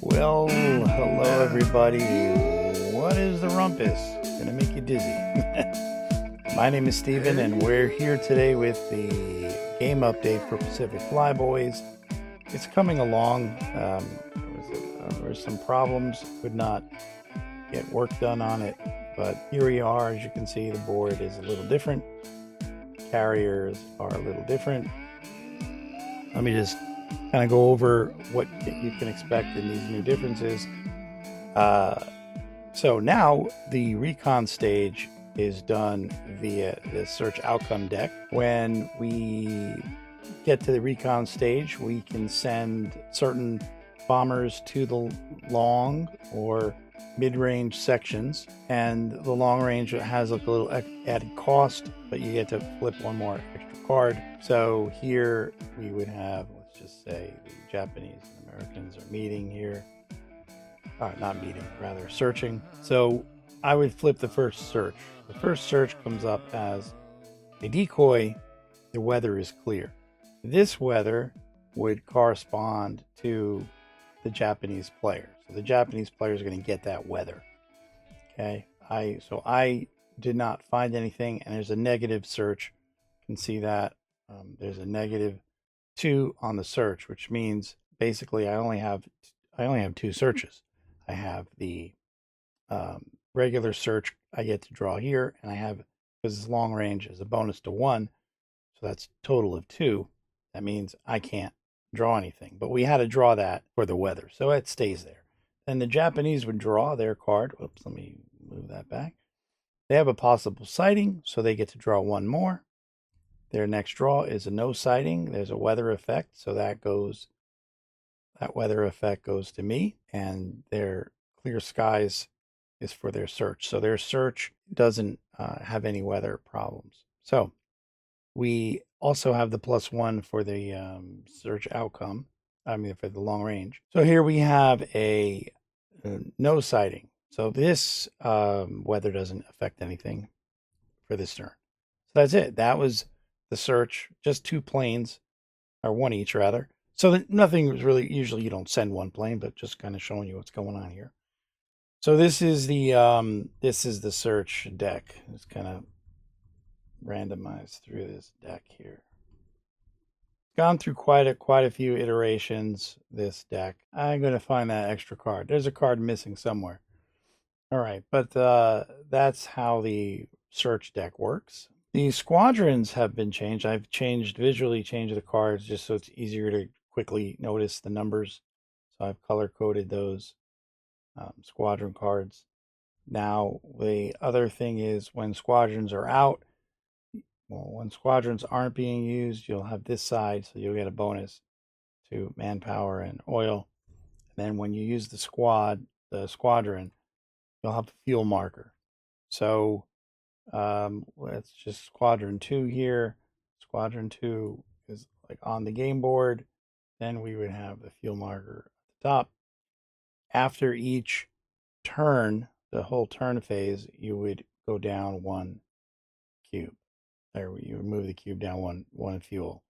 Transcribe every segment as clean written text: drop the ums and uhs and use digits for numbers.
Well, hello everybody. What is the rumpus? Gonna make you dizzy. My name is Steven, and we're here today with the game update for Pacific Flyboys. It's coming along. There were some problems, could not get work done on it, but here we are. As you can see, the board is a little different. Carriers are a little different. Let me just kind of go over what you can expect in these new differences. So now the recon stage is done via the search outcome deck. When we get to the recon stage, we can send certain bombers to the long or mid-range sections, and the long range has like a little added cost, but you get to flip one more extra card. So here we would have, let's just say the Japanese and Americans are meeting here. Not meeting, rather searching. So I would flip the first search. The first search comes up as a decoy. The weather is clear. This weather would correspond to the Japanese player. So the Japanese player is going to get that weather. Okay. I did not find anything, and there's a negative search. You can see that there's a -2 on the search, which means basically I only have two searches. I have the regular search I get to draw here, and I have, because it's long range, as a bonus to 1, so that's a total of 2. That means I can't draw anything, but we had to draw that for the weather, so it stays there. Then the Japanese would draw their card. Oops, let me move that back. They have a possible sighting, so they get to draw one more. Their next draw is a no sighting. There's a weather effect, so that weather effect goes to me, and their clear skies is for their search. So their search doesn't have any weather problems. So we also have the +1 for the search outcome. I mean, for the long range. So here we have a no sighting. So this weather doesn't affect anything for this turn. So that's it. That was the search. Just 2 planes, or 1 each rather. So that nothing was really, usually you don't send 1 plane, but just kind of showing you what's going on here. So this is the search deck. It's kind of randomized through this deck here. Gone through quite a few iterations, this deck. I'm going to find that extra card. There's a card missing somewhere. All right, but that's how the search deck works. The squadrons have been changed. I've visually changed the cards just so it's easier to quickly notice the numbers. So I've color coded those squadron cards. Now, the other thing is when squadrons are out, well, when squadrons aren't being used, you'll have this side, so you'll get a bonus to manpower and oil. And then when you use the squadron, you'll have a fuel marker. So let's just squadron 2 here. Squadron 2 is like on the game board. Then we would have the fuel marker at the top. After each turn, the whole turn phase, you would go down 1 cube. There, you would move the cube down one fuel.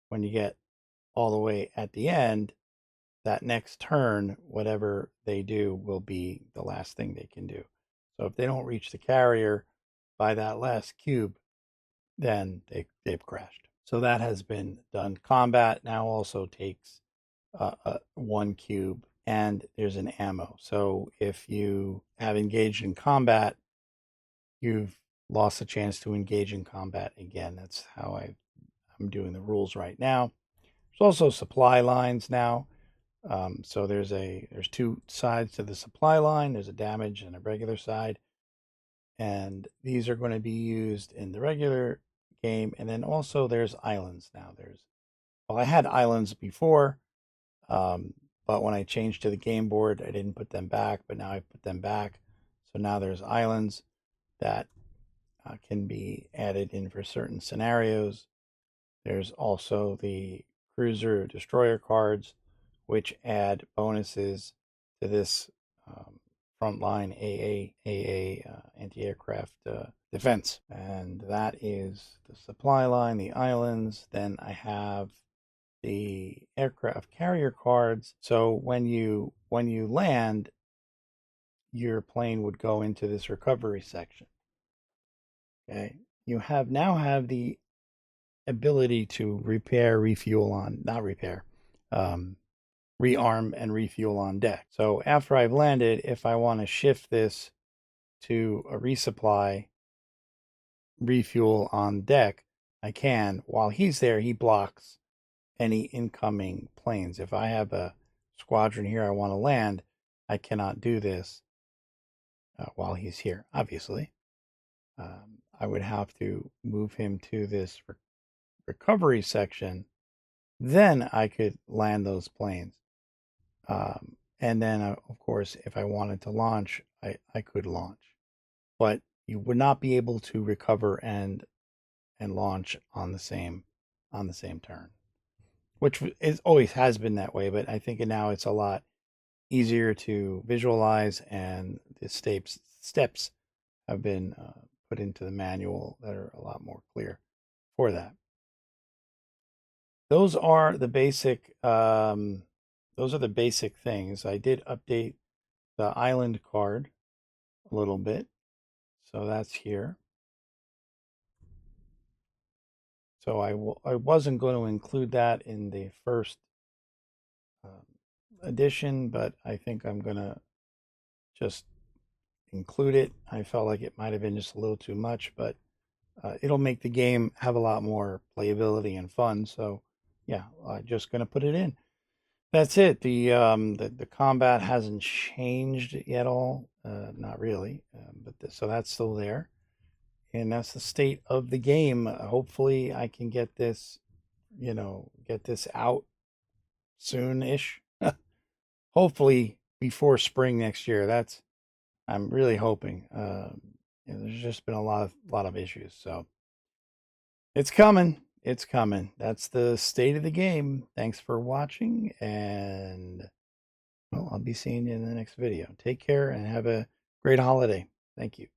When you get all the way at the end, that next turn, whatever they do will be the last thing they can do. So if they don't reach the carrier by that last cube, then they've crashed. So that has been done. Combat now also takes 1 cube, and there's an ammo. So if you have engaged in combat, you've lost a chance to engage in combat again. That's how I'm doing the rules right now. There's also supply lines now. So there's 2 sides to the supply line. There's a damage and a regular side. And these are going to be used in the regular game. And then also there's islands now. I had islands before, but when I changed to the game board, I didn't put them back, but now I put them back. So now there's islands that can be added in for certain scenarios. There's also the cruiser destroyer cards, which add bonuses to this frontline AA anti-aircraft defense. And that is the supply line, the islands. Then I have the aircraft carrier cards. So when you land, your plane would go into this recovery section. Okay. You now have the ability to repair, refuel on, not repair, um, rearm and refuel on deck. So after I've landed, if I want to shift this to a resupply, refuel on deck, I can. While he's there, he blocks any incoming planes. If I have a squadron here I want to land, I cannot do this while he's here, obviously. I would have to move him to this recovery section. Then I could land those planes. And then, of course, if I wanted to launch, I could launch. But you would not be able to recover and launch on the same turn, which is always has been that way. But I think now it's a lot easier to visualize, and the steps have been put into the manual that are a lot more clear for that. Those are the basic. Those are the basic things. I did update the island card a little bit, so that's here. So I wasn't going to include that in the first um, edition, but I think I'm gonna just include it. I felt like it might have been just a little too much, but it'll make the game have a lot more playability and fun. So yeah, I'm just gonna put it in. That's it. The combat hasn't changed yet all, not really, so that's still there, and that's the state of the game. Hopefully, I can get this, get this out soon-ish. Hopefully before spring next year. That's I'm really hoping. There's just been a lot of issues, so it's coming. It's coming. That's the state of the game. Thanks for watching, and well, I'll be seeing you in the next video. Take care and have a great holiday. Thank you.